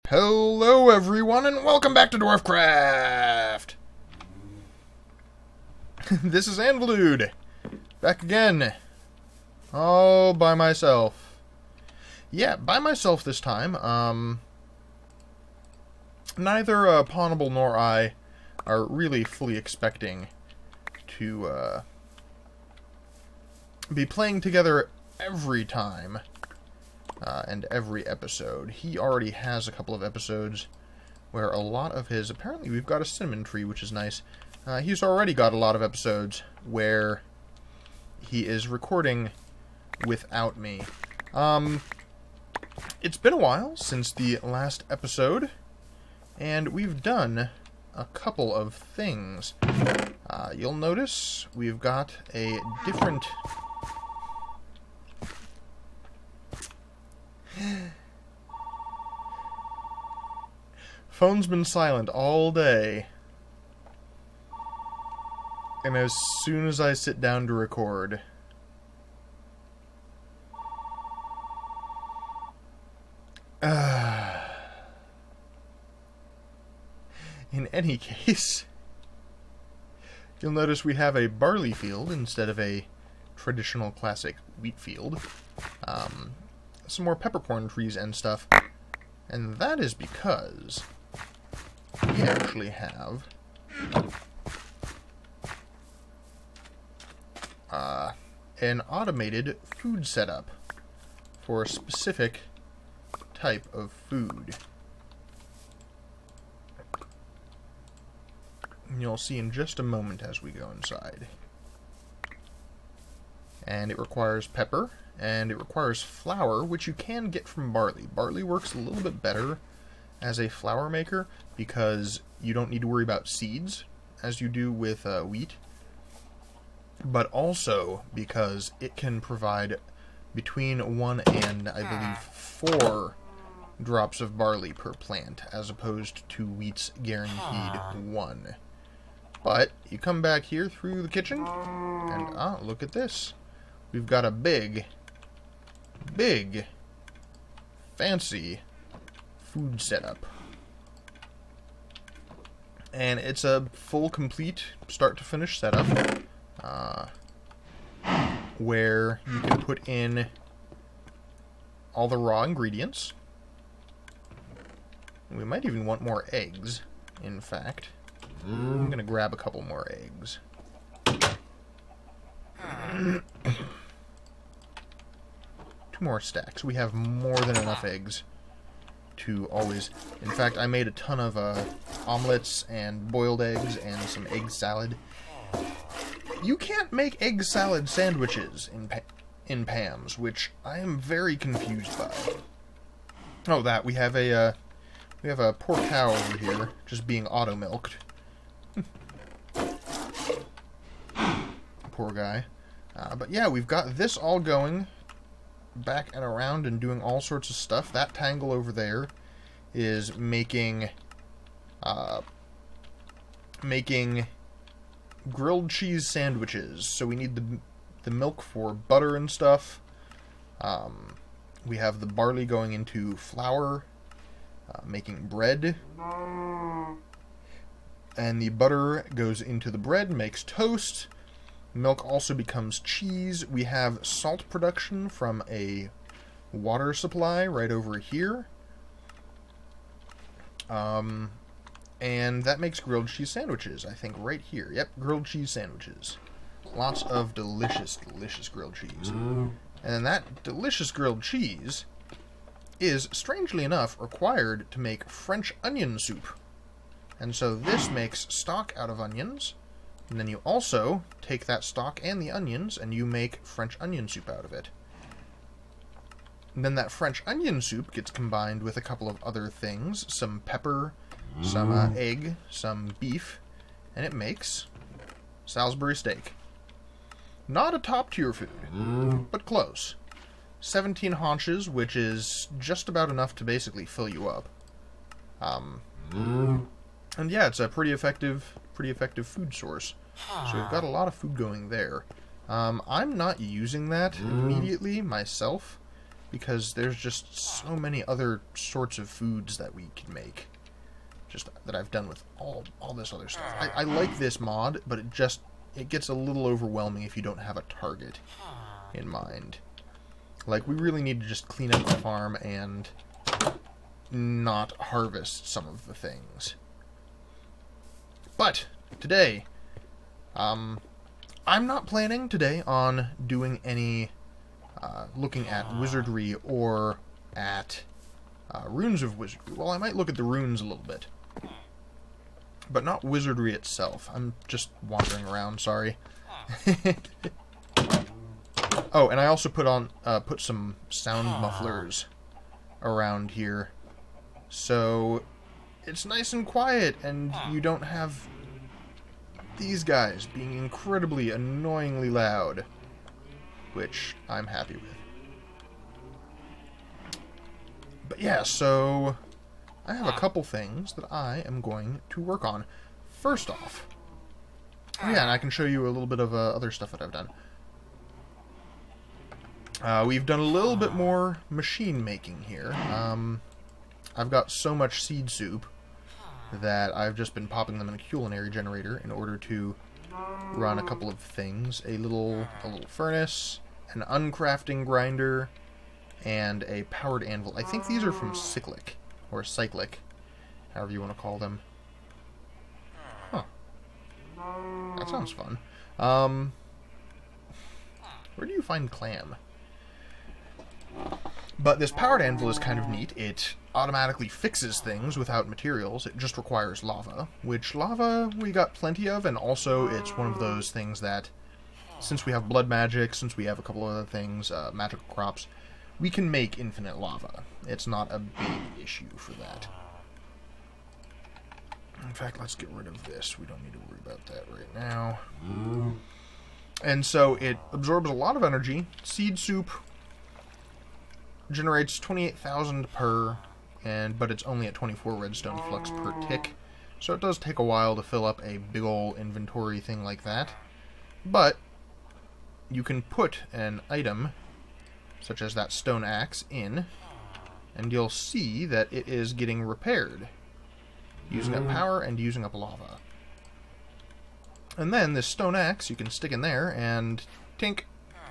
Hello everyone and welcome back to Dwarfcraft! This is Anvilude, back again, all by myself. Yeah, by myself this time. Neither Pawnable nor I are really fully expecting to be playing together every time. And every episode. He already has a couple of episodes where a lot of his... Apparently we've got a cinnamon tree, which is nice. He's already got a lot of episodes where he is recording without me. It's been a while since the last episode, and we've done a couple of things. You'll notice we've got a different... Phone's been silent all day. And as soon as I sit down to record... In any case, you'll notice we have a barley field instead of a traditional classic wheat field. Some more peppercorn trees and stuff. And that is because we actually have an automated food setup for a specific type of food. And you'll see in just a moment as we go inside. And it requires pepper, and it requires flour, which you can get from barley. Barley works a little bit better as a flour maker because you don't need to worry about seeds as you do with wheat, but also because it can provide between 1 and, I believe, 4 drops of barley per plant, as opposed to wheat's guaranteed 1. But you come back here through the kitchen, and look at this. We've got a big, fancy food setup. And it's a full, complete, start-to-finish setup, where you can put in all the raw ingredients. We might even want more eggs, in fact. I'm going to grab a couple more eggs. 2 more stacks. We have more than enough eggs to always... In fact, I made a ton of omelets and boiled eggs and some egg salad. You can't make egg salad sandwiches in Pam's, which I am very confused by. Oh, that we have a poor cow over here just being auto-milked. Poor guy. But yeah, we've got this all going back and around and doing all sorts of stuff. That tangle over there is making grilled cheese sandwiches. So we need the milk for butter and stuff. We have the barley going into flour, making bread. And the butter goes into the bread, makes toast. Milk also becomes cheese. We have salt production from a water supply right over here. And that makes grilled cheese sandwiches, I think, right here. Yep, grilled cheese sandwiches. Lots of delicious, delicious grilled cheese. And then that delicious grilled cheese is, strangely enough, required to make French onion soup. And so this makes stock out of onions, and then you also take that stock and the onions, and you make French onion soup out of it. And then that French onion soup gets combined with a couple of other things, some pepper, some egg, some beef, and it makes Salisbury steak. Not a top-tier food, but close. 17 haunches, which is just about enough to basically fill you up. And yeah, it's a pretty effective food source. So we've got a lot of food going there. I'm not using that immediately myself, because there's just so many other sorts of foods that we can make. Just that I've done with all this other stuff. I like this mod, but it gets a little overwhelming if you don't have a target in mind. Like, we really need to just clean up the farm and not harvest some of the things. But today, I'm not planning today on doing any looking at Wizardry or at Runes of Wizardry. Well, I might look at the runes a little bit, but not Wizardry itself. I'm just wandering around, sorry. Oh, and I also put some sound mufflers around here, so it's nice and quiet, and you don't have these guys being incredibly annoyingly loud, which I'm happy with. But yeah, so I have a couple things that I am going to work on. First off, oh yeah, and I can show you a little bit of other stuff that I've done. We've done a little bit more machine making here. I've got so much seed soup that I've just been popping them in a culinary generator in order to run a couple of things. A little furnace, an uncrafting grinder, and a powered anvil. I think these are from Cyclic, or Cyclic, however you want to call them. Huh. That sounds fun. Where do you find clam? But this powered anvil is kind of neat. It automatically fixes things without materials. It just requires lava, which lava we got plenty of, and also it's one of those things that, since we have blood magic, since we have a couple other things, magical crops, we can make infinite lava. It's not a big issue for that. In fact, let's get rid of this. We don't need to worry about that right now. And so it absorbs a lot of energy. Seed soup generates 28,000 per, but it's only at 24 redstone flux per tick. So it does take a while to fill up a big ol' inventory thing like that. But you can put an item, such as that stone axe, in, and you'll see that it is getting repaired, using up power and using up lava. And then this stone axe you can stick in there, and tink,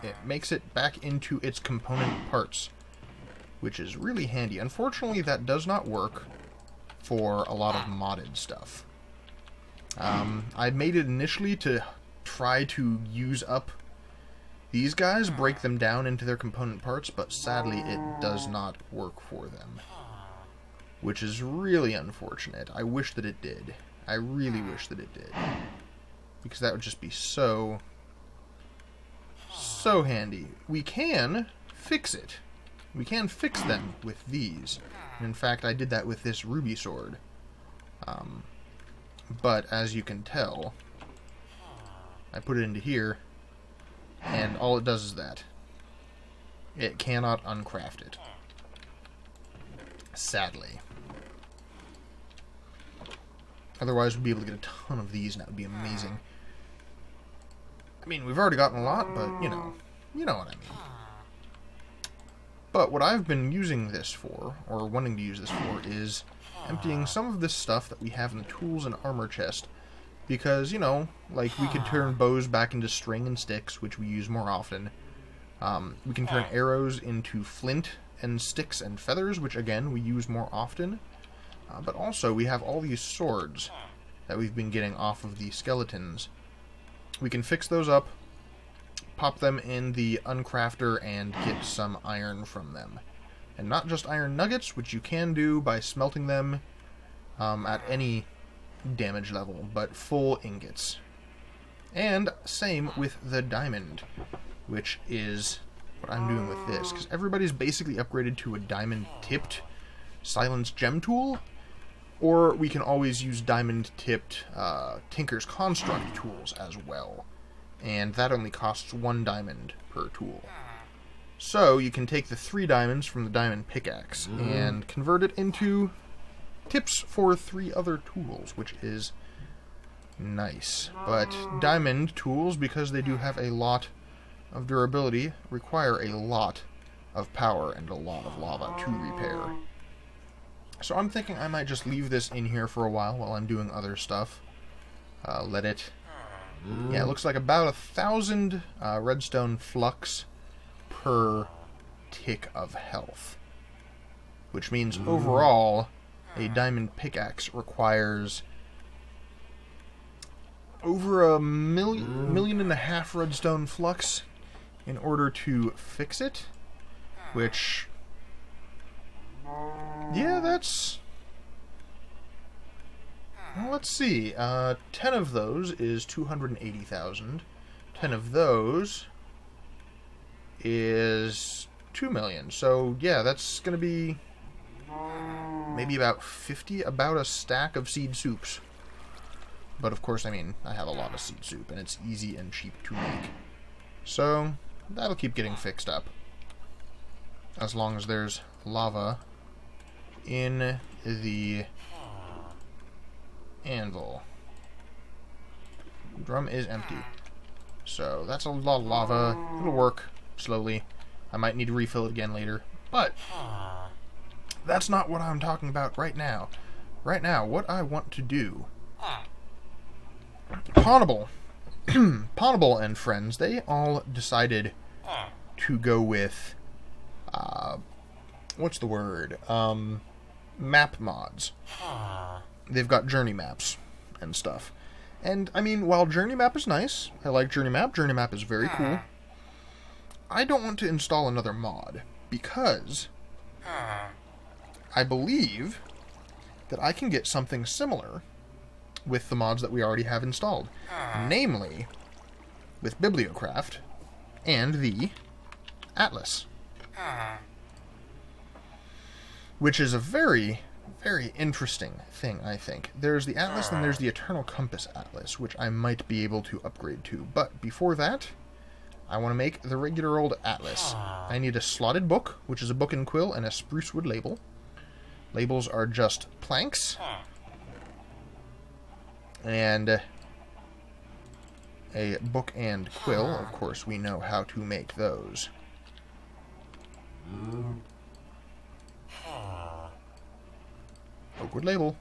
it makes it back into its component parts, which is really handy. Unfortunately, that does not work for a lot of modded stuff. I made it initially to try to use up these guys, break them down into their component parts, but sadly it does not work for them, which is really unfortunate. I wish that it did. I really wish that it did, because that would just be so handy. We can fix it. We can fix them with these. And in fact, I did that with this ruby sword. But as you can tell, I put it into here, and all it does is that. It cannot uncraft it. Sadly. Otherwise, we'd be able to get a ton of these, and that would be amazing. I mean, we've already gotten a lot, but, you know what I mean. But what I've been using this for, or wanting to use this for, is emptying some of this stuff that we have in the tools and armor chest. Because, like, we could turn bows back into string and sticks, which we use more often. We can turn arrows into flint and sticks and feathers, which, again, we use more often. But also, we have all these swords that we've been getting off of the skeletons. We can fix those up, pop them in the uncrafter, and get some iron from them. And not just iron nuggets, which you can do by smelting them at any damage level, but full ingots. And same with the diamond, which is what I'm doing with this, because everybody's basically upgraded to a diamond-tipped silence gem tool, or we can always use diamond-tipped Tinker's Construct tools as well. And that only costs 1 diamond per tool. So you can take the 3 diamonds from the diamond pickaxe and convert it into tips for 3 other tools, which is nice. But diamond tools, because they do have a lot of durability, require a lot of power and a lot of lava to repair. So I'm thinking I might just leave this in here for a while I'm doing other stuff. Let it... Yeah, it looks like about 1,000 redstone flux per tick of health. Which means overall, a diamond pickaxe requires over 1.5 million redstone flux in order to fix it. Which... Yeah, that's... Well, let's see. 10 of those is 280,000. 10 of those is 2 million. So, yeah, that's going to be maybe about 50, about a stack of seed soups. But, of course, I mean, I have a lot of seed soup, and it's easy and cheap to make. So, that'll keep getting fixed up. As long as there's lava in the anvil. Drum is empty. So that's a lot of lava. It'll work slowly. I might need to refill it again later. But that's not what I'm talking about right now. Right now, what I want to do... Ponable. Ponable and friends, they all decided to go with... what's the word? Map mods. They've got journey maps and stuff. And, I mean, while journey map is nice, I like journey map. Journey map is very cool. I don't want to install another mod because I believe that I can get something similar with the mods that we already have installed. Namely, with Bibliocraft and the Atlas. Which is a very, very interesting thing, I think. There's the Atlas, and there's the Eternal Compass Atlas, which I might be able to upgrade to. But before that, I want to make the regular old Atlas. I need a slotted book, which is a book and quill, and a spruce wood label. Labels are just planks. And a book and quill. Of course, we know how to make those. Oakwood label.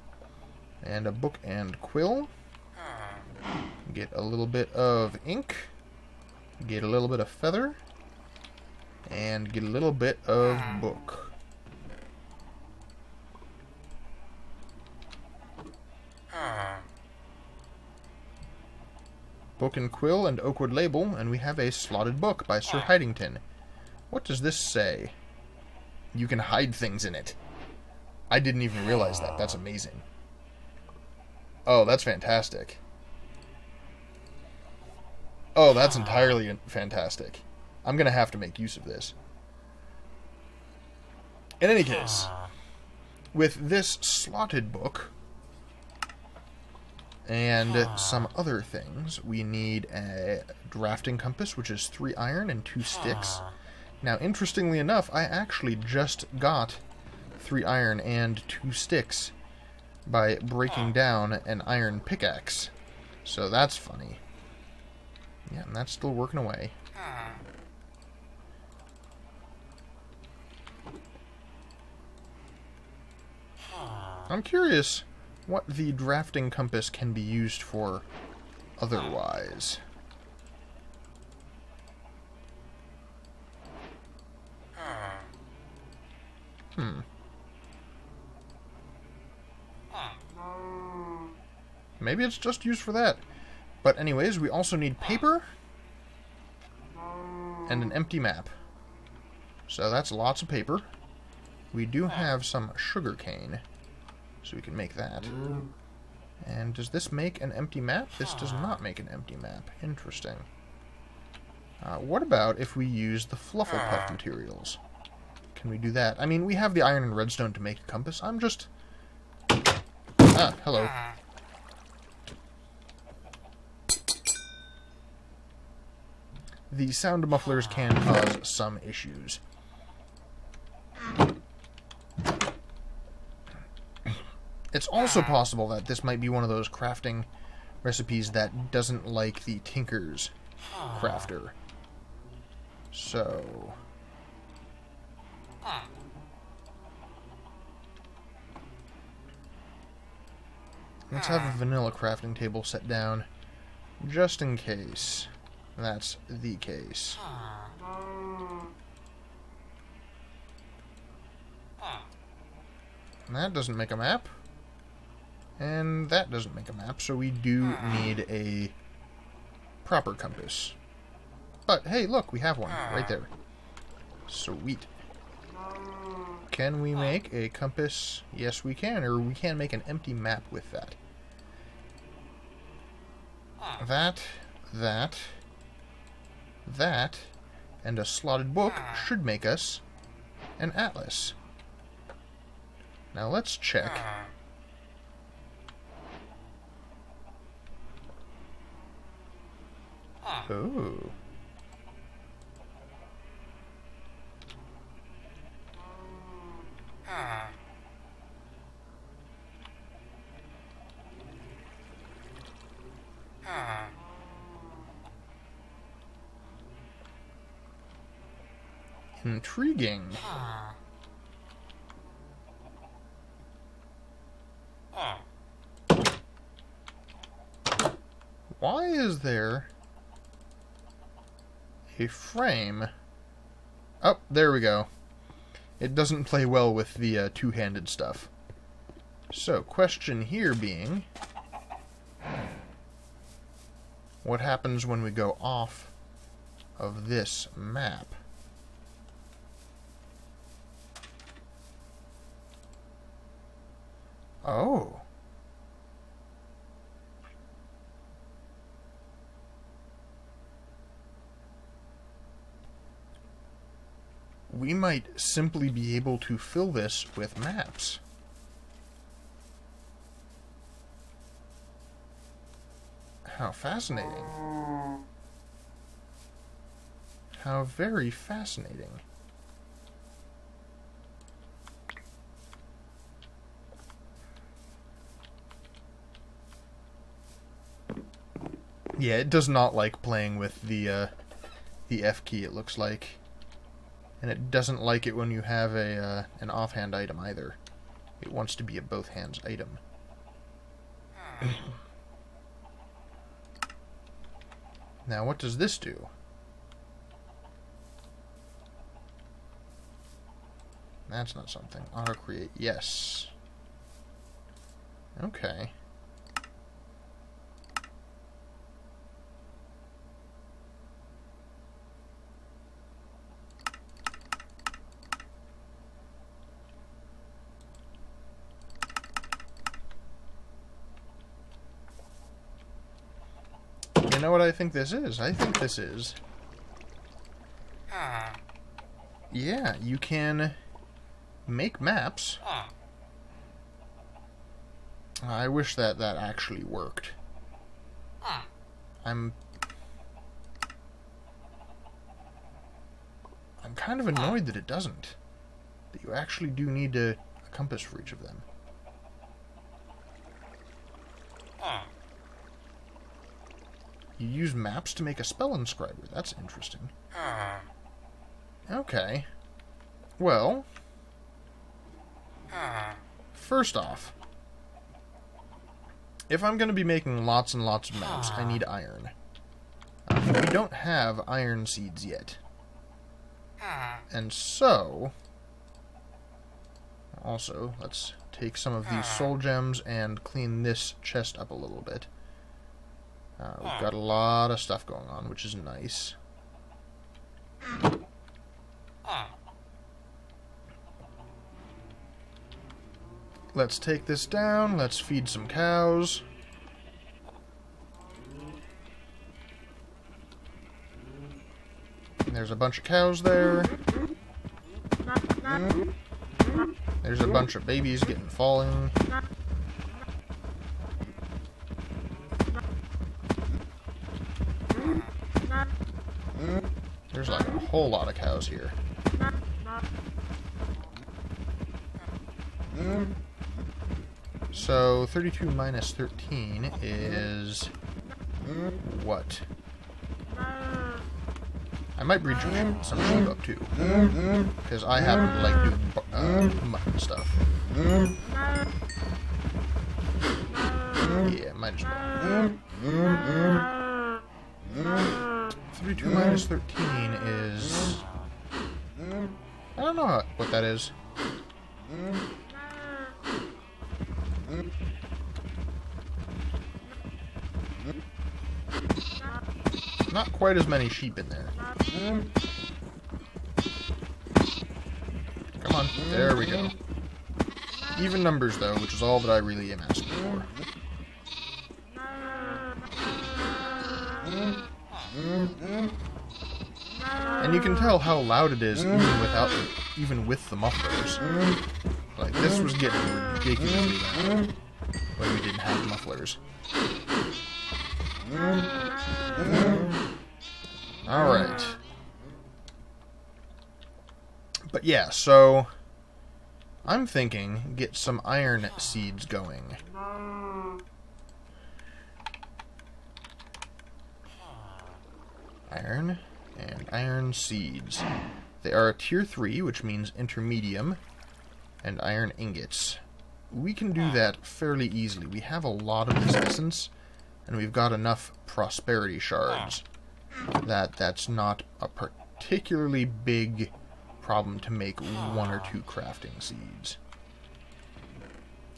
And a book and quill. Get a little bit of ink. Get a little bit of feather. And get a little bit of book. Book and quill and oakwood label, and we have a slotted book by Sir Hidington. What does this say? You can hide things in it. I didn't even realize that. That's amazing. Oh, that's fantastic. Oh, that's entirely fantastic. I'm going to have to make use of this. In any case, with this slotted book and some other things, we need a drafting compass, which is 3 iron and 2 sticks. Now, interestingly enough, I actually just got 3 iron and 2 sticks by breaking down an iron pickaxe. So that's funny. Yeah, and that's still working away. I'm curious what the drafting compass can be used for otherwise. Maybe it's just used for that. But anyways, we also need paper and an empty map. So that's lots of paper. We do have some sugar cane, so we can make that. And does this make an empty map? This does not make an empty map. Interesting. What about if we use the Flufflepuff materials? Can we do that? I mean, we have the iron and redstone to make a compass. I'm just... Ah, hello. The sound mufflers can cause some issues. It's also possible that this might be one of those crafting recipes that doesn't like the Tinker's crafter. So... Let's have a vanilla crafting table set down, just in case that's the case. And that doesn't make a map. And that doesn't make a map, so we do need a proper compass. But, hey, look, we have one right there. Sweet. Can we make a compass? Yes, we can, or we can make an empty map with that. That, and a slotted book should make us an atlas. Now let's check. Oh. Intriguing. Why is there a frame? Oh, there we go. It doesn't play well with the two-handed stuff. So, question here being, what happens when we go off of this map? Oh. We might simply be able to fill this with maps. How fascinating. How very fascinating. Yeah, it does not like playing with the F key, it looks like. And it doesn't like it when you have an offhand item either. It wants to be a both hands item. Now, what does this do? That's not something. Auto-create, yes. Okay. You know what I think this is? I think this is... Yeah, you can make maps. I wish that actually worked. I'm kind of annoyed that it doesn't. That you actually do need a compass for each of them. You use maps to make a spell inscriber. That's interesting. Okay. Well, first off, if I'm going to be making lots and lots of maps, I need iron. We don't have iron seeds yet. And so, also, let's take some of these soul gems and clean this chest up a little bit. We've got a lot of stuff going on, which is nice. Let's take this down. Let's feed some cows. There's a bunch of cows there. There's a bunch of babies getting falling. There's like a whole lot of cows here. So 32 minus 13 is what? I might breed some sheep up too, because I happen to like doing mutton stuff. Yeah, might as well. 32 minus 13 is... I don't know what that is. Not quite as many sheep in there. Come on, there we go. Even numbers, though, which is all that I really am asking for. And you can tell how loud it is even with the mufflers. Like, this was getting ridiculously loud when we didn't have mufflers. Alright. But yeah, so I'm thinking get some iron seeds going. Iron and iron seeds. They are a tier 3, which means intermedium, and iron ingots. We can do that fairly easily. We have a lot of this essence, and we've got enough prosperity shards that that's not a particularly big problem to make 1 or 2 crafting seeds.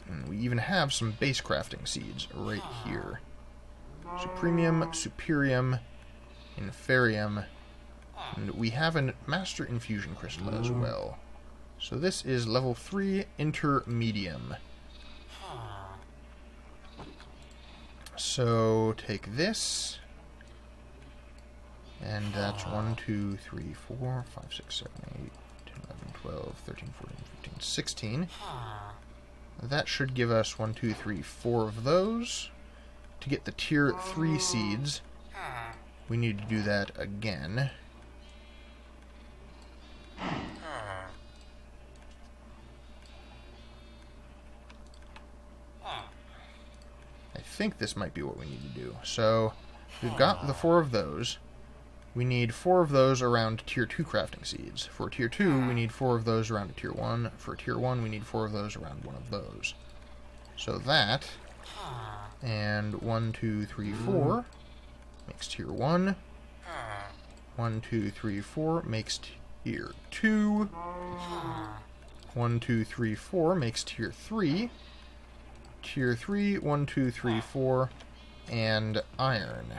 And we even have some base crafting seeds right here. Supremium, Superium, Inferium, and we have a Master Infusion Crystal as well. So this is level 3 Intermedium. So take this, and that's 1, 2, 3, 4, 5, 6, 7, 8, 10, 11, 12, 13, 14, 15, 16. That should give us 1, 2, 3, 4 of those. To get the tier 3 seeds, we need to do that again. I think this might be what we need to do. So, we've got the 4 of those. We need 4 of those around tier 2 crafting seeds. For tier 2, we need 4 of those around a tier 1. For tier 1, we need 4 of those around one of those. So that, and 1, 2, 3, 4 makes tier 1. 1, 2, 3, 4 makes tier 2. 1, 2, 3, 4 makes tier 3. Tier 3, 1, 2, 3, 4, and iron.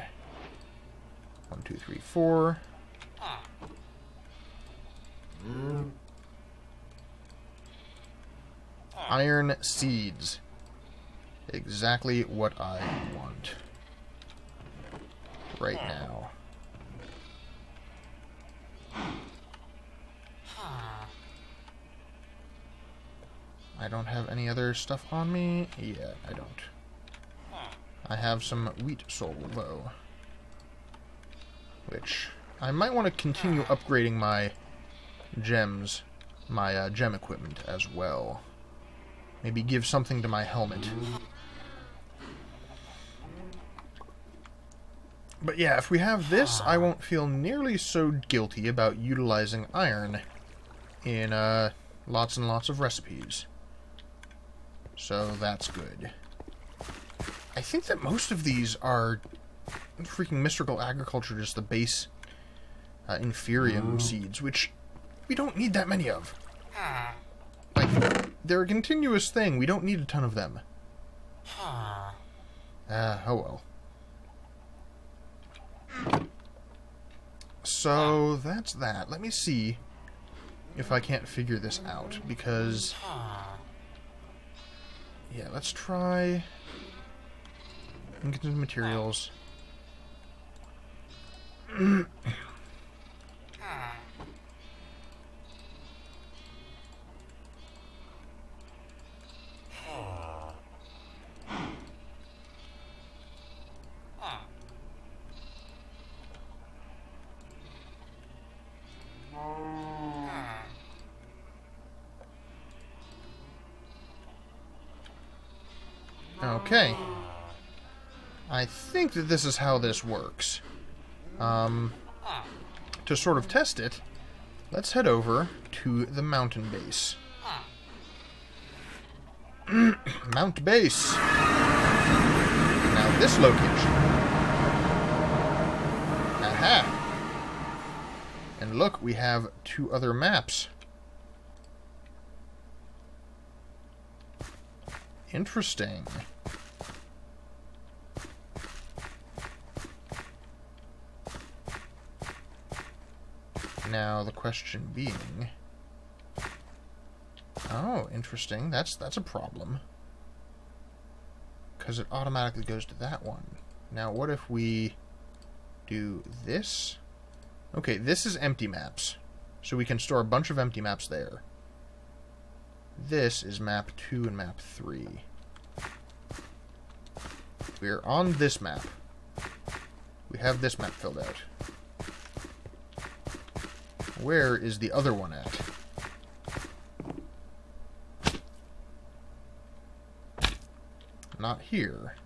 1, 2, 3, 4. Iron seeds. Exactly what I want. Right now. I don't have any other stuff on me? Yeah, I don't. I have some wheat soul, though. Which, I might want to continue upgrading my gems, my gem equipment as well. Maybe give something to my helmet. But yeah, if we have this, I won't feel nearly so guilty about utilizing iron in lots and lots of recipes. So that's good. I think that most of these are freaking mystical agriculture, just the base inferium seeds, which we don't need that many of. Like, they're a continuous thing. We don't need a ton of them. Oh well. So that's that. Let me see if I can't figure this out, because yeah, let's try inconsistent materials. Okay. I think that this is how this works. To sort of test it, let's head over to the mountain base. Mount base. this location. Aha! And look, we have 2 other maps. Interesting. Now the question being... Oh, interesting. That's a problem. Because it automatically goes to that one. Now what if we do this? Okay, this is empty maps. So we can store a bunch of empty maps there. This is map 2 and map 3. We're on this map. We have this map filled out. Where is the other one at? Not here.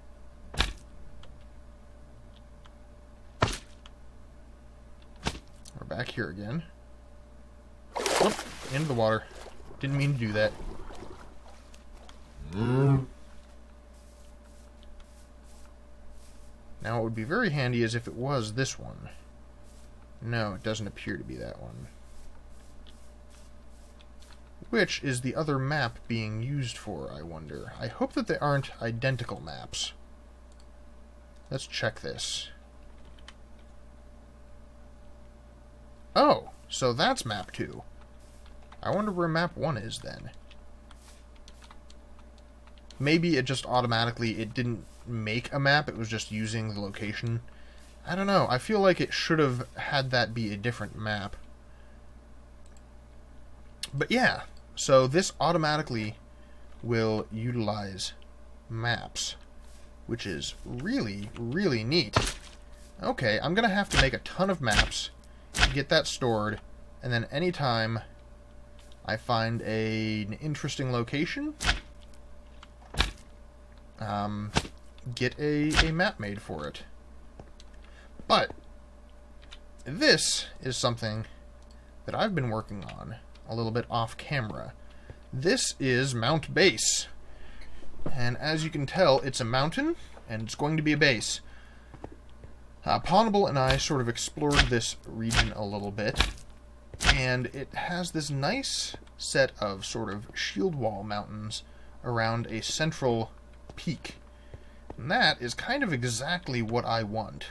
We're back here again. Whoop! Into the water. Didn't mean to do that. Now, what would be very handy is if it was this one. No, it doesn't appear to be that one. Which is the other map being used for, I wonder? I hope that they aren't identical maps. Let's check this. Oh, so that's map 2. I wonder where map 1 is then. Maybe it just automatically, it didn't make a map, it was just using the location. I don't know, I feel like it should have had that be a different map. But yeah, so this automatically will utilize maps, which is really, really neat. Okay, I'm going to have to make a ton of maps, get that stored, and then anytime I find an interesting location, get a map made for it. But this is something that I've been working on a little bit off camera. This is Mount Base. And as you can tell, it's a mountain, and it's going to be a base. Pawnable and I sort of explored this region a little bit, and it has this nice set of sort of shield wall mountains around a central peak. And that is kind of exactly what I want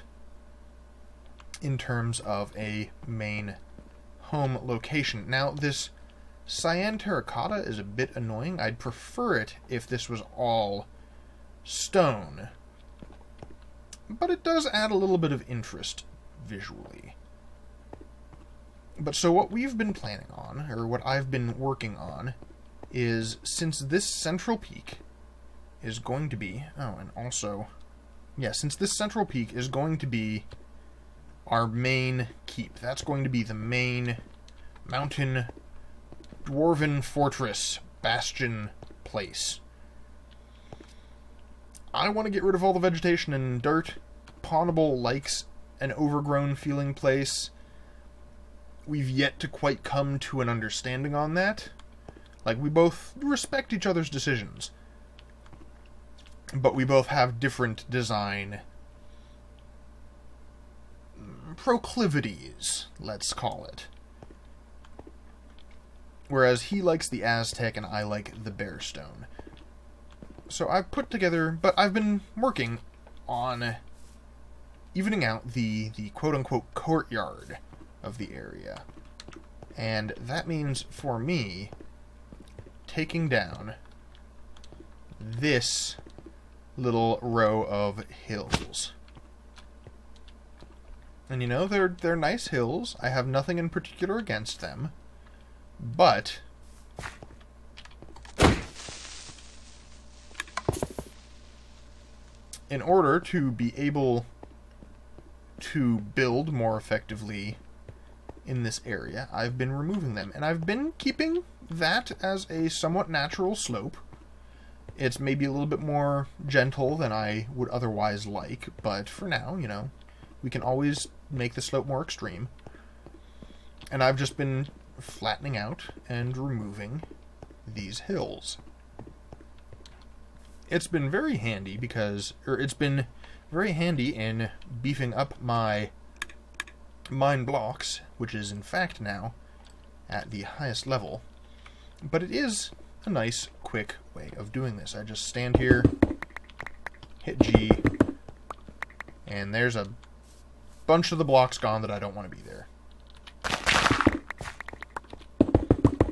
in terms of a main home location. Now, this cyan terracotta is a bit annoying. I'd prefer it if this was all stone. But it does add a little bit of interest visually. But so what we've been planning on, or what I've been working on, is since this central peak is going to be... Oh, and also... Yeah, since this central peak is going to be our main keep. That's going to be the main mountain dwarven fortress bastion place. I want to get rid of all the vegetation and dirt. Pawnable likes an overgrown feeling place. We've yet to quite come to an understanding on that. Like, we both respect each other's decisions, but we both have different design proclivities, let's call it. Whereas he likes the Aztec and I like the Bearstone. So I've put together, but I've been working on evening out the quote-unquote courtyard of the area. And that means, for me, taking down this little row of hills. And you know, they're nice hills. I have nothing in particular against them. But in order to be able to build more effectively in this area, I've been removing them. And I've been keeping that as a somewhat natural slope. It's maybe a little bit more gentle than I would otherwise like, but for now, you know, we can always make the slope more extreme. And I've just been flattening out and removing these hills. it's been very handy because, or it's been very handy in beefing up my mine blocks, which is in fact now at the highest level. But it is a nice, quick way of doing this. I just stand here, hit G, and there's a bunch of the blocks gone that I don't want to be there.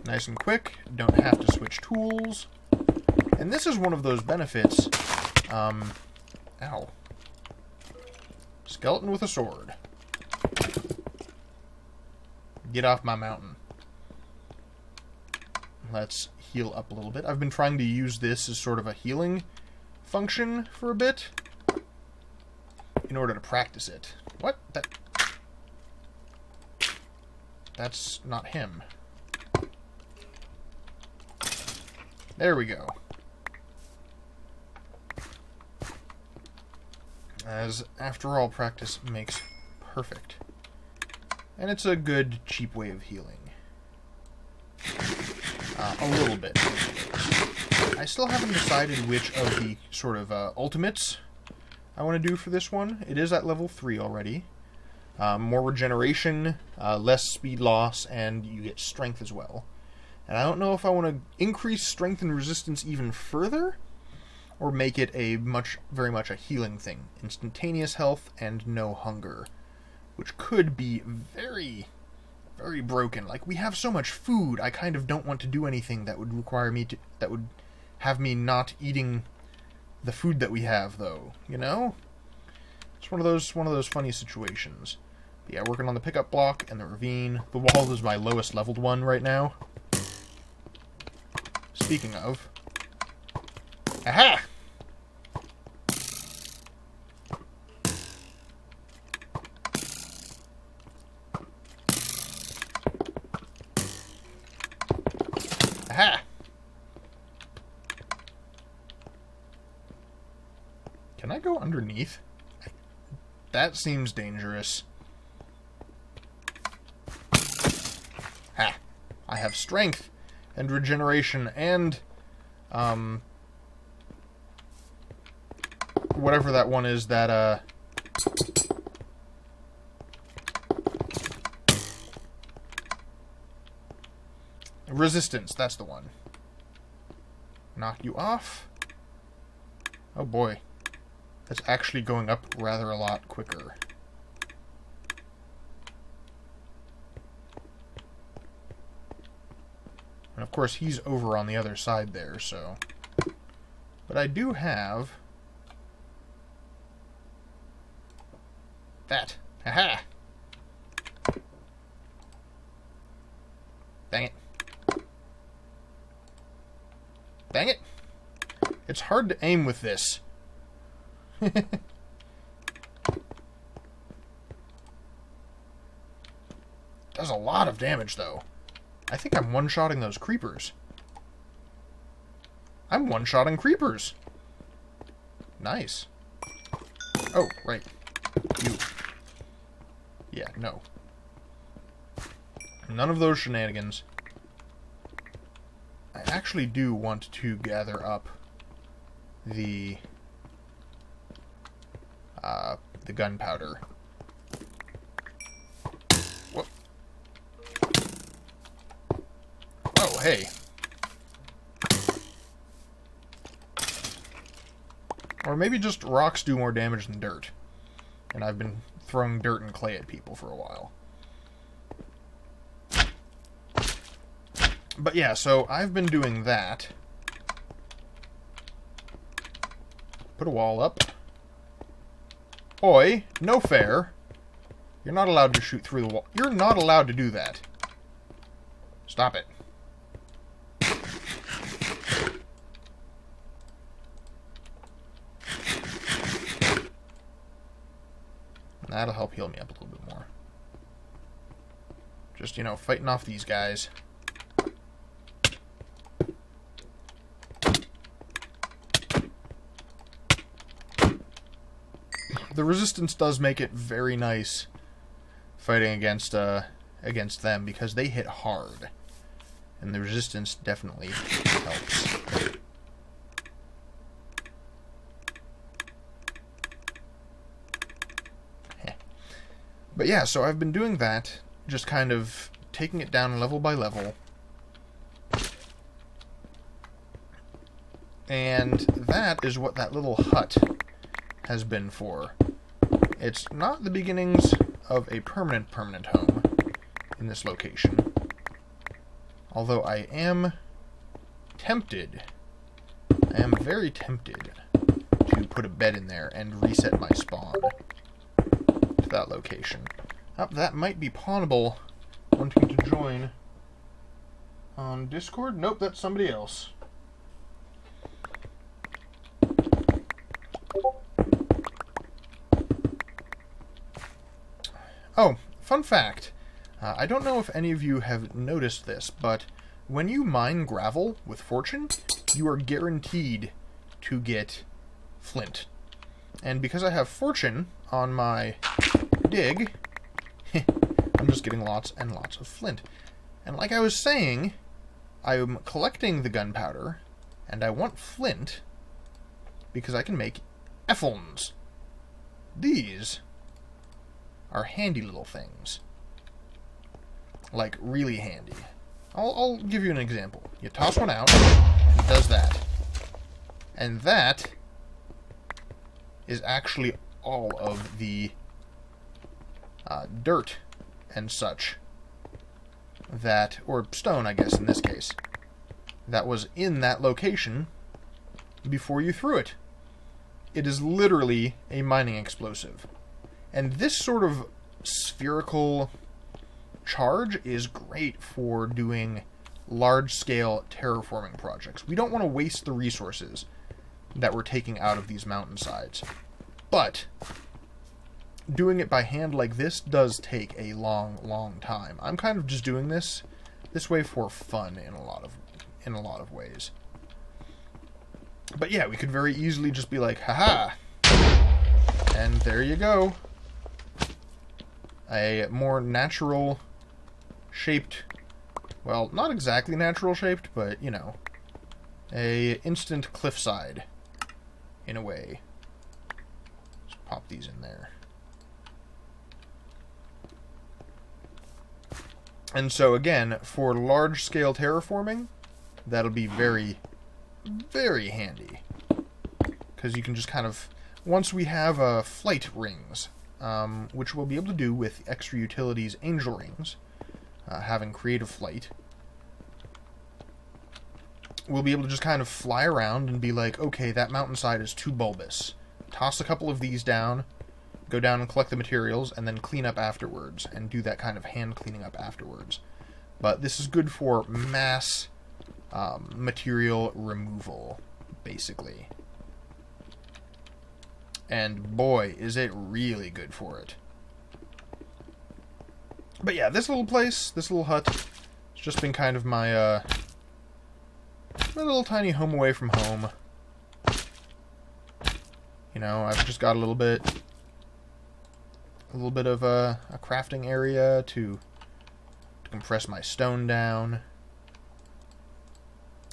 Nice and quick, don't have to switch tools. And this is one of those benefits. Ow. Skeleton with a sword. Get off my mountain. Let's heal up a little bit. I've been trying to use this as sort of a healing function for a bit in order to practice it. What? That's not him. There we go. As, after all, practice makes perfect. And it's a good, cheap way of healing. A little bit. I still haven't decided which of the sort of ultimates I want to do for this one. It is at level 3 already. More regeneration, less speed loss, and you get strength as well. And I don't know if I want to increase strength and resistance even further, or make it a very much a healing thing. Instantaneous health and no hunger. Which could be very, very broken. Like, we have so much food, I kind of don't want to do anything that would require me to, that would have me not eating the food that we have, though. You know? It's one of those funny situations. But yeah, working on the pickup block and the ravine. The wall is my lowest leveled one right now. Speaking of... Aha! Aha! Can I go underneath? That seems dangerous. Ha! I have strength and regeneration and whatever that one is that resistance, that's the one. Knock you off. Oh boy. That's actually going up rather a lot quicker. And of course he's over on the other side there, so... But I do have... that. Haha! Dang it. Dang it! It's hard to aim with this. Does a lot of damage, though. I think I'm one-shotting those creepers. I'm one-shotting creepers! Nice. Oh, right. You. Yeah, no. None of those shenanigans. I actually do want to gather up the gunpowder. Whoop. Oh, hey. Or maybe just rocks do more damage than dirt. And I've been throwing dirt and clay at people for a while. But yeah, so I've been doing that. Put a wall up. Oi, no fair. You're not allowed to shoot through the wall. You're not allowed to do that. Stop it. That'll help heal me up a little bit more. Just, you know, fighting off these guys. The resistance does make it very nice fighting against them because they hit hard. And the resistance definitely helps. But yeah, so I've been doing that, just kind of taking it down level by level. And that is what that little hut has been for. It's not the beginnings of a permanent home in this location. Although I am tempted, I am very tempted to put a bed in there and reset my spawn to that location. Oh, that might be pawnable. Wanting to join on Discord? Nope, that's somebody else. Oh, fun fact. I don't know if any of you have noticed this, but when you mine gravel with Fortune, you are guaranteed to get flint. And because I have Fortune on my dig, I'm just getting lots and lots of flint. And like I was saying, I'm collecting the gunpowder, and I want flint because I can make efflins. These are handy little things. Like, really handy. I'll give you an example. You toss one out, and it does that. And that is actually all of the dirt and such that, or stone, I guess, in this case, that was in that location before you threw it. It is literally a mining explosive. And this sort of spherical charge is great for doing large-scale terraforming projects. We don't want to waste the resources that we're taking out of these mountainsides. But doing it by hand like this does take a long, long time. I'm kind of just doing this way for fun in a lot of ways. But yeah, we could very easily just be like, haha, and there you go. A more natural shaped, well, not exactly natural shaped, but, you know, a instant cliffside, in a way. Just pop these in there. And so, again, for large-scale terraforming, that'll be very, very handy. Because you can just kind of, once we have flight rings, which we'll be able to do with extra utilities angel rings, having creative flight, we'll be able to just kind of fly around and be like, okay, that mountainside is too bulbous. Toss a couple of these down, go down and collect the materials, and then clean up afterwards, and do that kind of hand cleaning up afterwards. But this is good for mass material removal, basically. And boy, is it really good for it. But yeah, this little place, this little hut, it's just been kind of my little tiny home away from home. You know, I've just got a little bit of a crafting area to compress my stone down.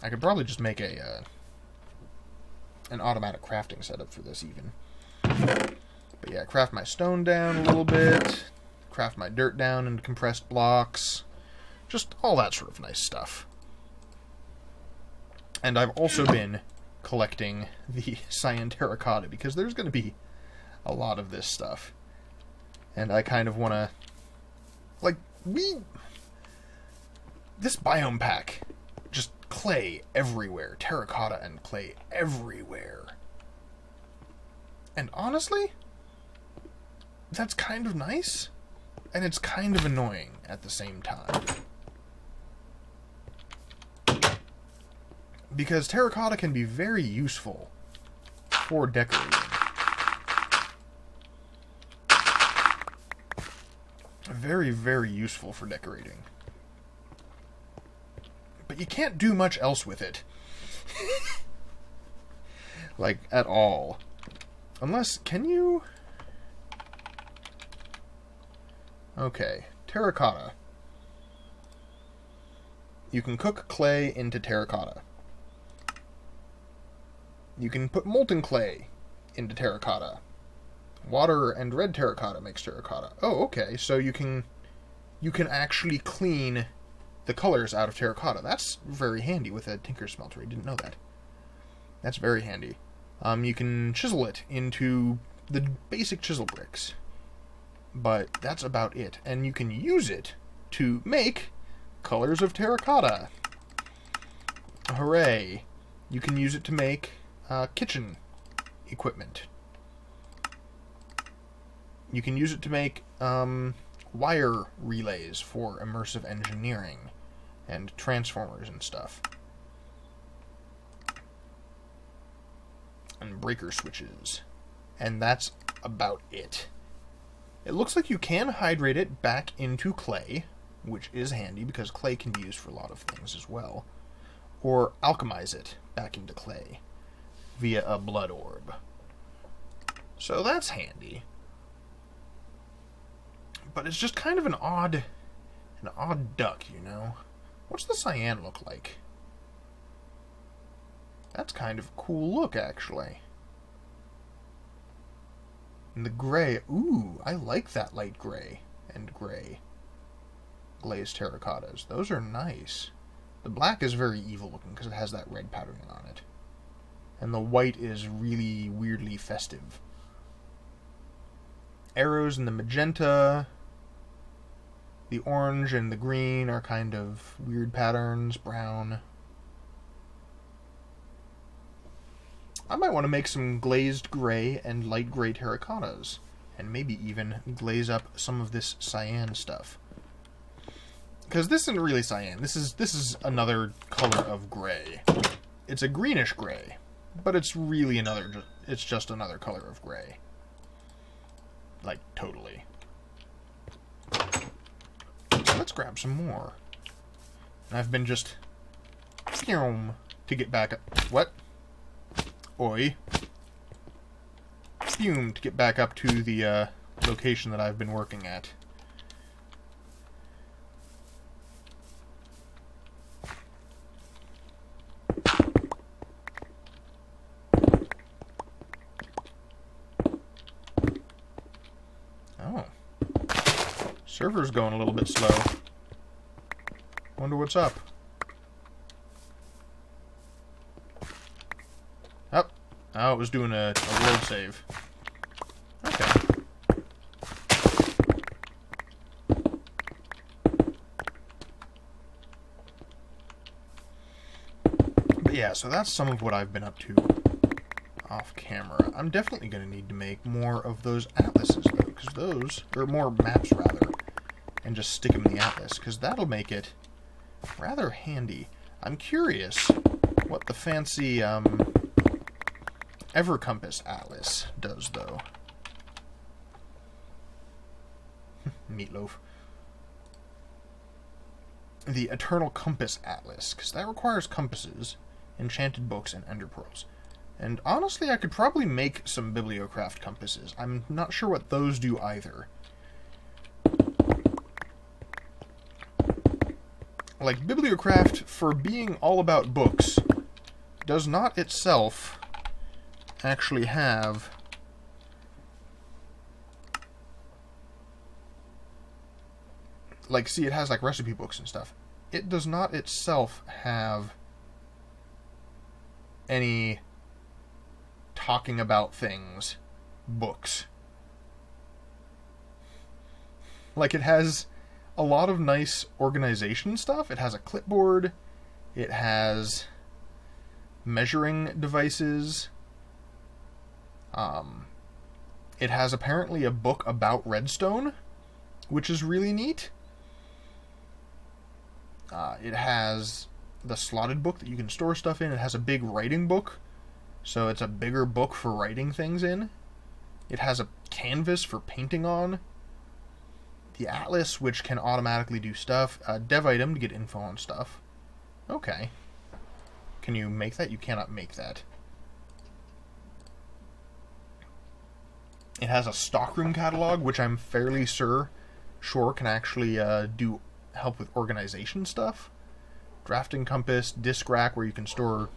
I could probably just make an automatic crafting setup for this even. But yeah, craft my stone down a little bit, craft my dirt down into compressed blocks, just all that sort of nice stuff. And I've also been collecting the cyan terracotta, because there's going to be a lot of this stuff. And I kind of want to, like, this biome pack, just clay everywhere, terracotta and clay everywhere. And honestly, that's kind of nice, and it's kind of annoying at the same time. Because terracotta can be very useful for decorating. Very, very useful for decorating. But you can't do much else with it. Like, at all. Unless, can you? Okay, terracotta. You can cook clay into terracotta. You can put molten clay into terracotta. Water and red terracotta makes terracotta. Oh, okay. So you can actually clean the colors out of terracotta. That's very handy with a tinker smelter. I didn't know that. That's very handy. You can chisel it into the basic chisel bricks. But that's about it. And you can use it to make colors of terracotta. Hooray. You can use it to make kitchen equipment. You can use it to make wire relays for immersive engineering and transformers and stuff. And breaker switches. And that's about it. It looks like you can hydrate it back into clay, which is handy because clay can be used for a lot of things as well. Or alchemize it back into clay via a blood orb. So that's handy. But it's just kind of an odd duck, you know? What's the cyan look like? That's kind of a cool look, actually. And the gray, ooh, I like that light gray and gray glazed terracottas. Those are nice. The black is very evil looking because it has that red patterning on it. And the white is really weirdly festive. Arrows in the magenta. The orange and the green are kind of weird patterns. Brown. I might want to make some glazed gray and light gray terracottas. And maybe even glaze up some of this cyan stuff. Because this isn't really cyan. This is another color of gray. It's a greenish gray. But it's really it's just another color of gray. Like, totally. Let's grab some more. And I've been just... to get back up... What? Oi. To get back up to the location that I've been working at. Oh. Server's going a little bit slow. Wonder what's up. Oh, it was doing a world save. Okay. But yeah, so that's some of what I've been up to off camera. I'm definitely going to need to make more of those atlases, though, because those, or more maps, rather, and just stick them in the atlas, because that'll make it rather handy. I'm curious what the fancy, Compass Atlas does, though. Meatloaf. The Eternal Compass Atlas, because that requires compasses, enchanted books, and ender pearls. And honestly, I could probably make some Bibliocraft compasses. I'm not sure what those do either. Like, Bibliocraft, for being all about books, does not itself actually have like, see, it has like recipe books and stuff. It does not itself have any talking about things books. Like, it has a lot of nice organization stuff. It has a clipboard, it has measuring devices. It has apparently a book about redstone, which is really neat. It has the slotted book that you can store stuff in. It has a big writing book, so it's a bigger book for writing things in. It has a canvas for painting on. The atlas, which can automatically do stuff. Dev item to get info on stuff. Okay. Can you make that? You cannot make that. It has a stockroom catalog, which I'm fairly sure can actually help with organization stuff. Drafting compass, disk rack, where you can store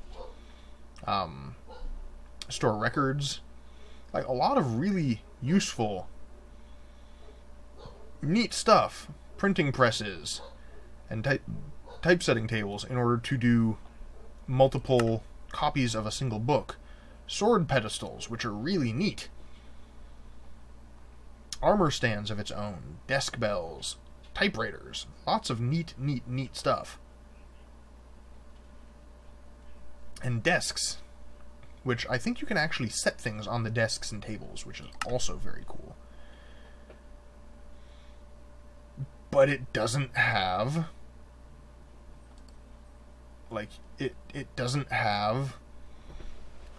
records. Like, a lot of really useful, neat stuff. Printing presses and typesetting tables in order to do multiple copies of a single book. Sword pedestals, which are really neat. Armor stands of its own. Desk bells. Typewriters. Lots of neat stuff. And desks, which I think you can actually set things on the desks and tables, which is also very cool. But it doesn't have... like, it doesn't have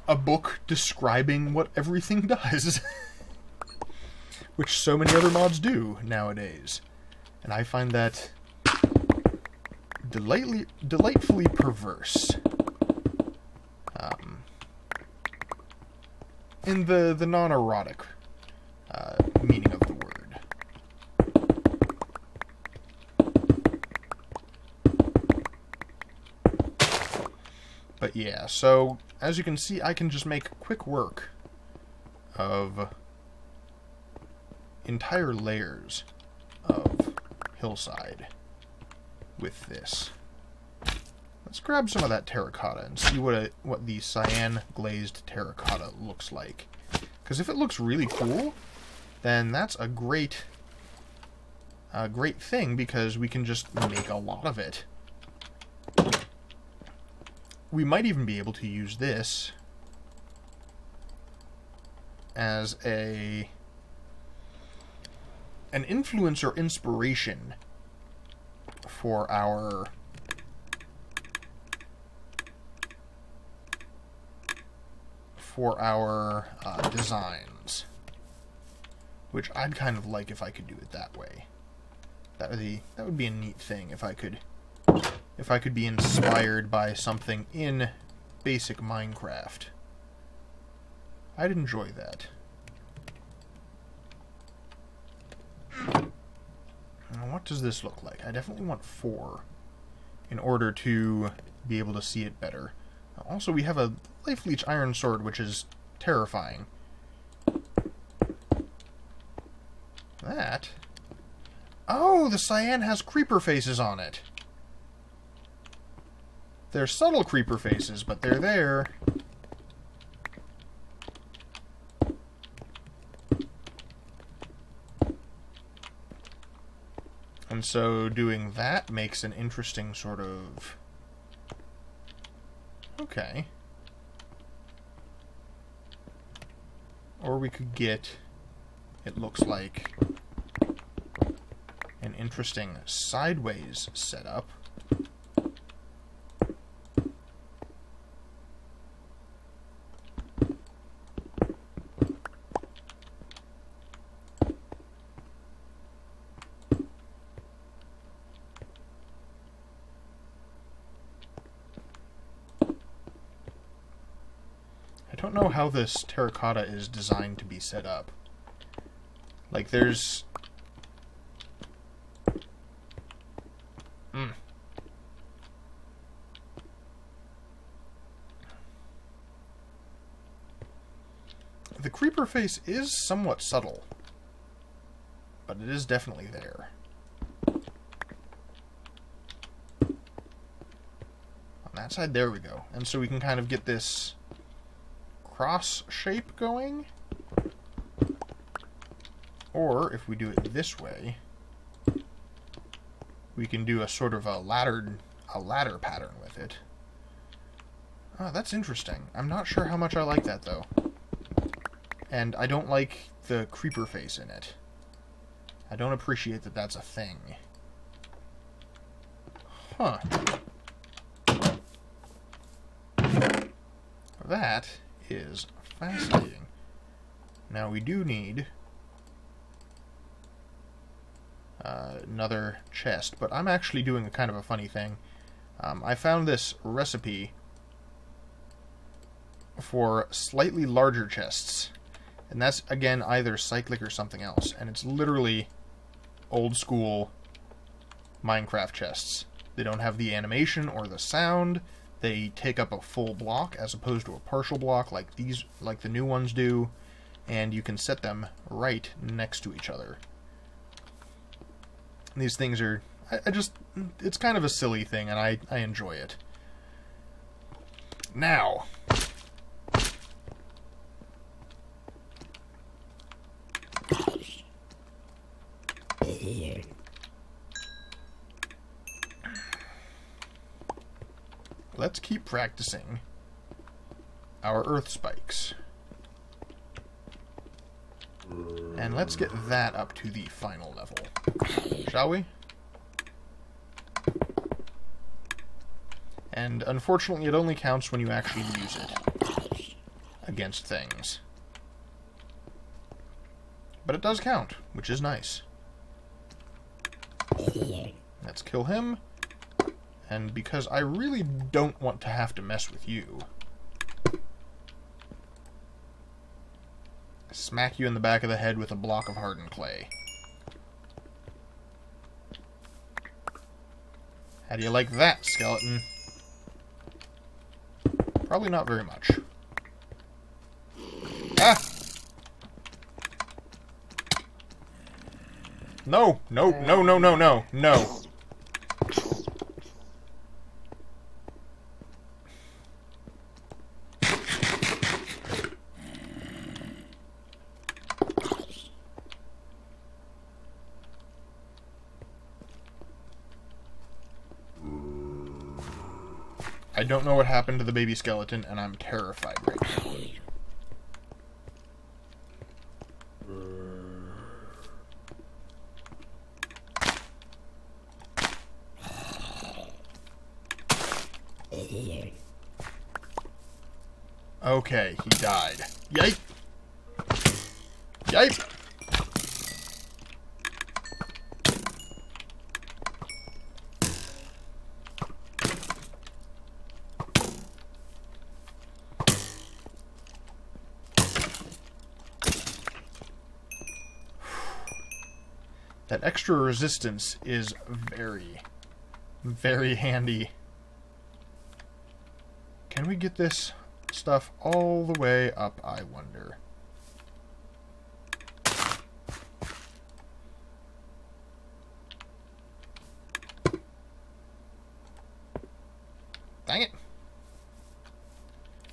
a book describing what everything does. Which so many other mods do nowadays. And I find that delightfully perverse. In the non-erotic meaning of the word. But yeah, so as you can see, I can just make quick work of entire layers of hillside with this. Let's grab some of that terracotta and see what the cyan glazed terracotta looks like. Because if it looks really cool, then that's a great thing, because we can just make a lot of it. We might even be able to use this as an influence or inspiration for our designs, which I'd kind of like if I could do it that way. That would be a neat thing if I could be inspired by something in basic Minecraft. I'd enjoy that. Now, what does this look like? I definitely want 4 in order to be able to see it better. Also, we have a Life Leech Iron Sword, which is terrifying. That? Oh, the cyan has creeper faces on it. They're subtle creeper faces, but they're there. And so doing that makes an interesting sort of... okay. Or we could get, it looks like, an interesting sideways setup. I don't know how this terracotta is designed to be set up. Like, there's... The creeper face is somewhat subtle, but it is definitely there. On that side, there we go. And so we can kind of get this cross shape going. Or, if we do it this way, we can do a sort of a ladder pattern with it. Oh, that's interesting. I'm not sure how much I like that, though. And I don't like the creeper face in it. I don't appreciate that that's a thing. Huh. That is fascinating. Now we do need another chest, but I'm actually doing a kind of a funny thing. I found this recipe for slightly larger chests. And that's, again, either cyclic or something else. And it's literally old school Minecraft chests. They don't have the animation or the sound. They take up a full block as opposed to a partial block like the new ones do. and you can set them right next to each other. These things are... it's kind of a silly thing, and I enjoy it. Now... let's keep practicing our earth spikes. And let's get that up to the final level. Shall we? And unfortunately it only counts when you actually use it against things. But it does count, which is nice. Let's kill him. And because I really don't want to have to mess with you, smack you in the back of the head with a block of hardened clay. How do you like that, skeleton? Probably not very much. Ah! No! No, no, no, no, no, no. I don't know what happened to the baby skeleton, and I'm terrified right now. Okay, he died. Yipe! Yipe! That extra resistance is very, very handy. Can we get this stuff all the way up, I wonder? Dang it.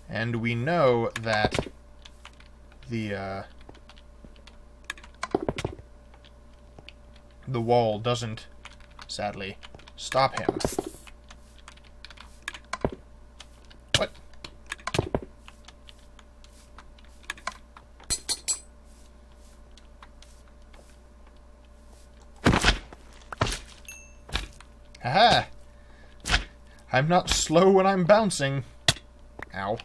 And we know that the wall doesn't, sadly, stop him. What? Haha! I'm not slow when I'm bouncing. Ow.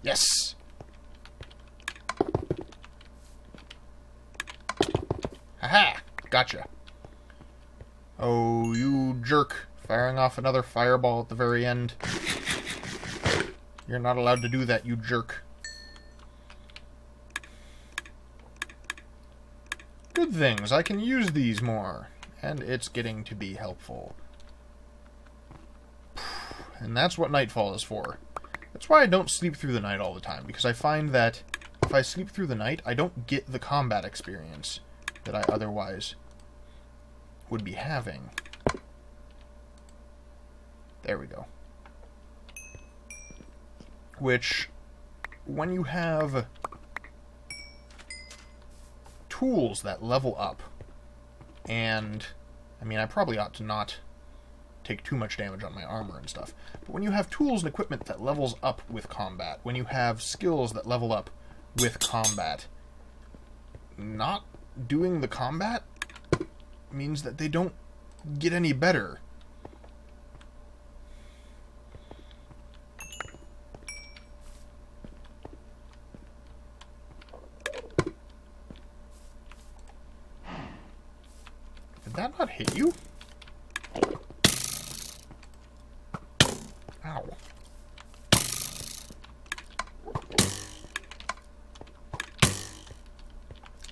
Yes! Haha! Gotcha. Oh, you jerk. Firing off another fireball at the very end. You're not allowed to do that, you jerk. Good things. I can use these more. And it's getting to be helpful. And that's what Nightfall is for. That's why I don't sleep through the night all the time, because I find that if I sleep through the night, I don't get the combat experience that I otherwise would be having. There we go. Which, when you have tools that level up, and, I mean, I probably ought to not take too much damage on my armor and stuff. But when you have tools and equipment that levels up with combat, when you have skills that level up with combat, not doing the combat means that they don't get any better. Did that not hit you? Ow.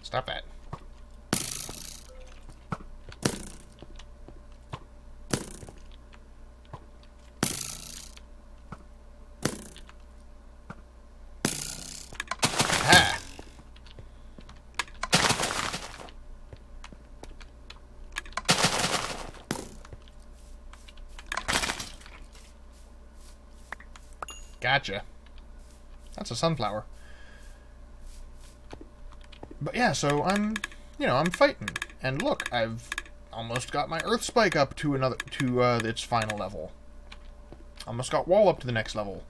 Stop that. Gotcha. That's a sunflower. But yeah, so I'm fighting. And look, I've almost got my earth spike up to its final level. Almost got wall up to the next level.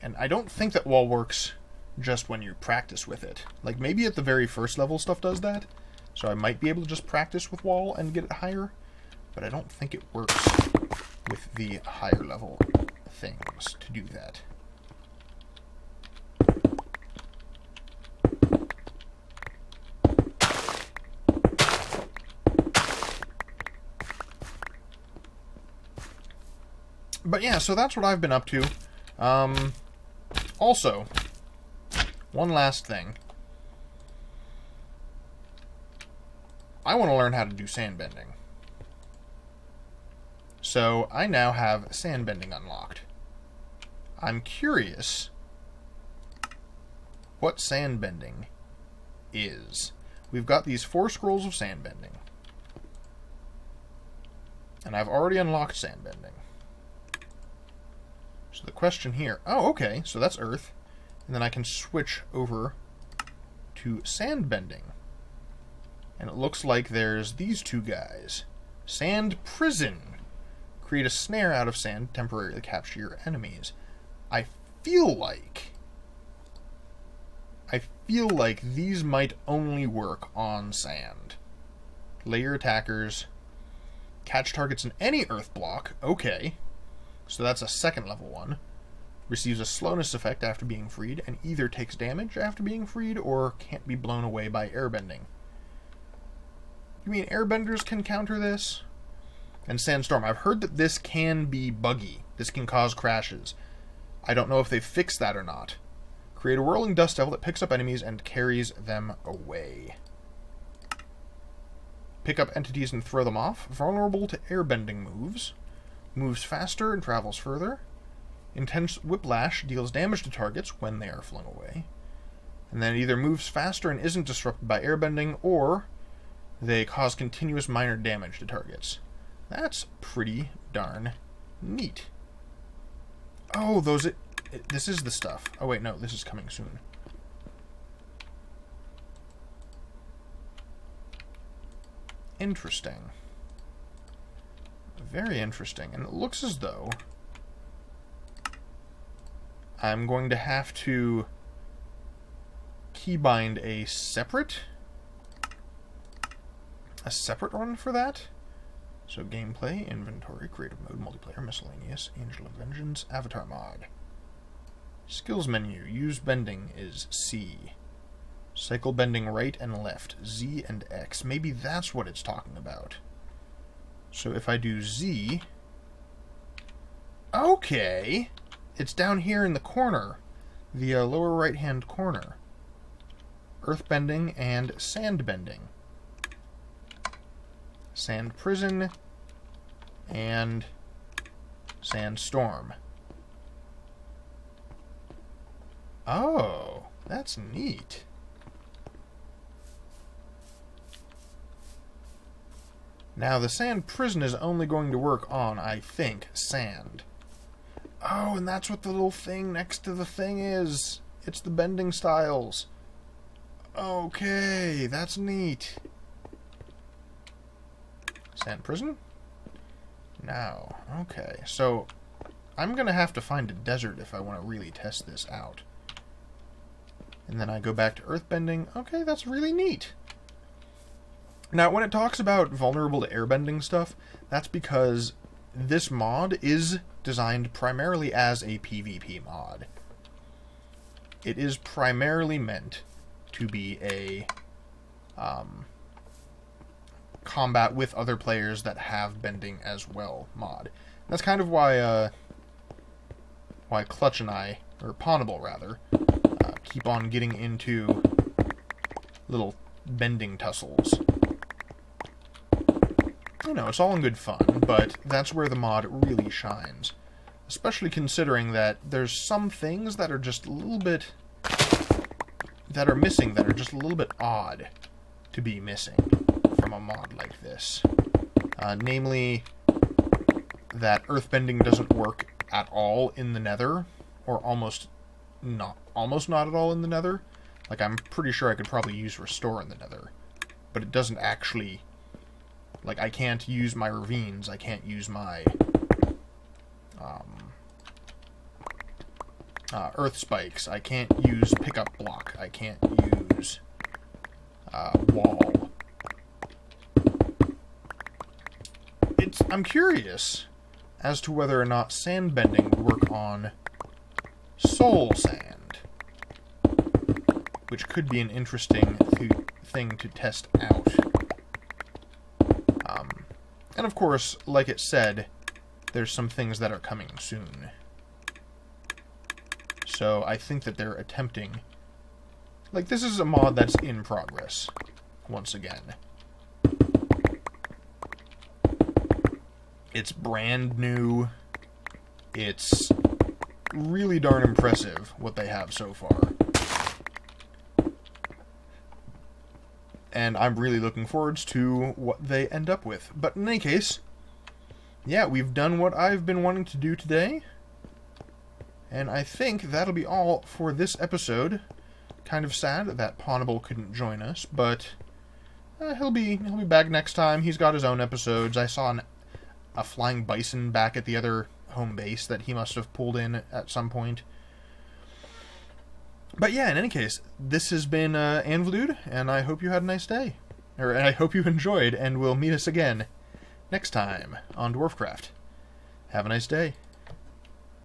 And I don't think that wall works just when you practice with it. Like, maybe at the very first level stuff does that. So I might be able to just practice with wall and get it higher. But I don't think it works with the higher level things to do that. But yeah, so that's what I've been up to. Also, one last thing. I want to learn how to do sandbending. So I now have sandbending unlocked. I'm curious what sandbending is. We've got these 4 scrolls of sandbending. And I've already unlocked sandbending. So the question here... Oh, okay, so that's earth. And then I can switch over to sandbending. And it looks like there's these 2 guys. Sand prison. Create a snare out of sand to temporarily capture your enemies. I feel like these might only work on sand. Layer attackers. Catch targets in any earth block. Okay. So that's a 2nd level one. Receives a slowness effect after being freed, and either takes damage after being freed, or can't be blown away by airbending. You mean airbenders can counter this? And Sandstorm. I've heard that this can be buggy. This can cause crashes. I don't know if they've fixed that or not. Create a whirling dust devil that picks up enemies and carries them away. Pick up entities and throw them off. Vulnerable to airbending moves. Moves faster and travels further. Intense whiplash deals damage to targets when they are flung away. And then it either moves faster and isn't disrupted by airbending, or they cause continuous minor damage to targets. That's pretty darn neat. Oh, this is the stuff. Oh wait, no, this is coming soon. Interesting. Very interesting. And it looks as though I'm going to have to keybind a separate one for that. So gameplay, inventory, creative mode, multiplayer, miscellaneous, angel of vengeance, avatar mod. Skills menu, use bending is C. Cycle bending right and left, Z and X. Maybe that's what it's talking about. So if I do Z... Okay! It's down here in the corner. The lower right-hand corner. Earth bending and sand bending. Sand prison and sandstorm. Oh, that's neat. Now, the sand prison is only going to work on, I think, sand. Oh, and that's what the little thing next to the thing is. It's the bending styles. Okay, that's neat. Sand prison? Now, okay. So, I'm going to have to find a desert if I want to really test this out. And then I go back to earthbending. Okay, that's really neat. Now, when it talks about vulnerable to airbending stuff, that's because this mod is designed primarily as a PvP mod. It is primarily meant to be a combat with other players that have bending as well mod. That's kind of why Clutch and I, or Ponable rather, keep on getting into little bending tussles. You know, it's all in good fun, but that's where the mod really shines. Especially considering that there's some things that are just a little bit... that are missing, that are just a little bit odd to be missing from a mod like this. Namely, that earthbending doesn't work at all in the nether, or almost not at all in the nether. Like, I'm pretty sure I could probably use restore in the nether, but it doesn't actually, like, I can't use my ravines, I can't use my earth spikes, I can't use pickup block, I can't use wall. I'm curious as to whether or not sand bending would work on soul sand, which could be an interesting thing to test out. And of course, like it said, there's some things that are coming soon. So I think that they're attempting... Like, this is a mod that's in progress, once again. It's brand new. It's really darn impressive what they have so far. And I'm really looking forward to what they end up with. But in any case, yeah, we've done what I've been wanting to do today. And I think that'll be all for this episode. Kind of sad that Pawnable couldn't join us, but he'll be back next time. He's got his own episodes. I saw a flying bison back at the other home base that he must have pulled in at some point. But yeah, in any case, this has been Anvilude, and I hope you had a nice day. Or I hope you enjoyed, and we'll meet us again next time on Dwarfcraft. Have a nice day.